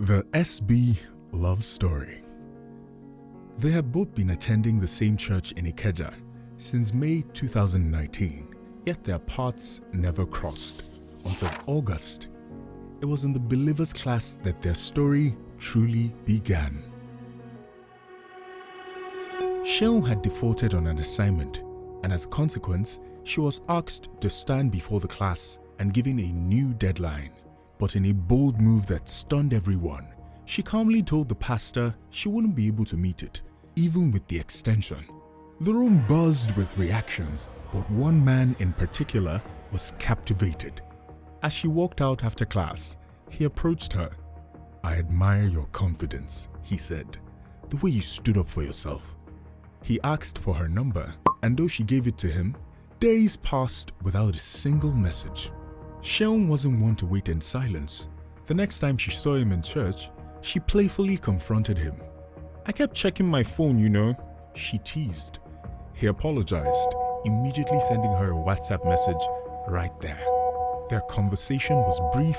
The SB love story. They have both been attending the same church in Ikeja since May 2019, yet their paths never crossed until August. It was in the Believers class that their story truly began. Seun had defaulted on an assignment, and as a consequence, she was asked to stand before the class and given a new deadline. But in a bold move that stunned everyone, she calmly told the pastor she wouldn't be able to meet it, even with the extension. The room buzzed with reactions, but one man in particular was captivated. As she walked out after class, he approached her. "I admire your confidence," he said, "the way you stood up for yourself." He asked for her number, and though she gave it to him, days passed without a single message. Seun wasn't one to wait in silence. The next time she saw him in church, she playfully confronted him. "I kept checking my phone, you know," she teased. He apologized, immediately sending her a WhatsApp message right there. Their conversation was brief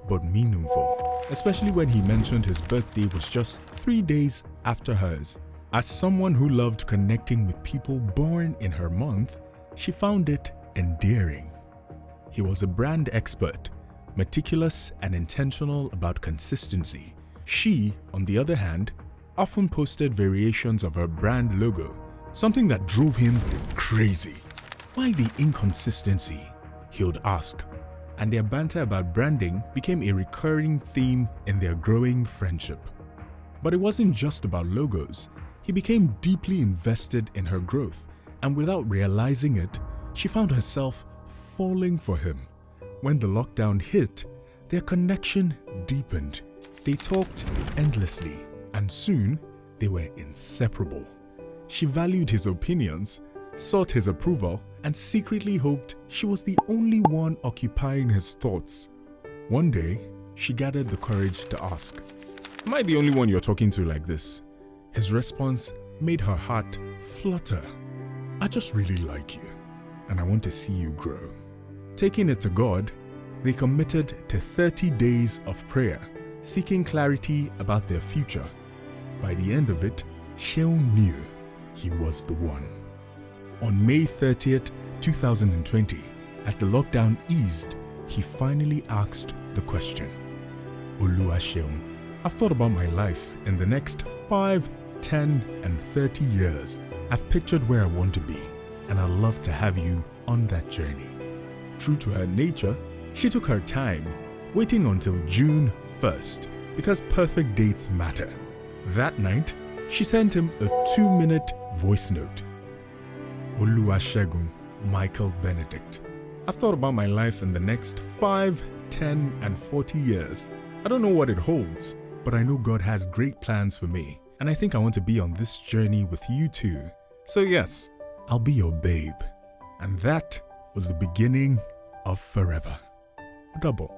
but meaningful, especially when he mentioned his birthday was just 3 days after hers. As someone who loved connecting with people born in her month, she found it endearing. He was a brand expert, meticulous and intentional about consistency. She, on the other hand, often posted variations of her brand logo, something that drove him crazy. "Why the inconsistency?" he would ask. And their banter about branding became a recurring theme in their growing friendship. But it wasn't just about logos. He became deeply invested in her growth, and without realizing it, she found herself falling for him. When the lockdown hit, their connection deepened. They talked endlessly, and soon they were inseparable. She valued his opinions, sought his approval, and secretly hoped she was the only one occupying his thoughts. One day, she gathered the courage to ask, "Am I the only one you're talking to like this?" His response made her heart flutter. "I just really like you, and I want to see you grow." Taking it to God, they committed to 30 days of prayer, seeking clarity about their future. By the end of it, Seun knew he was the one. On May 30th, 2020, as the lockdown eased, he finally asked the question, "Oluwa Seun, I've thought about my life in the next 5, 10, and 30 years. I've pictured where I want to be, and I'd love to have you on that journey." True to her nature, she took her time, waiting until June 1st, because perfect dates matter. That night, she sent him a 2-minute voice note. "Oluwa Seun, Michael Benedict. I've thought about my life in the next 5, 10, and 40 years. I don't know what it holds, but I know God has great plans for me, and I think I want to be on this journey with you too. So yes, I'll be your babe." And that was the beginning of forever. Double.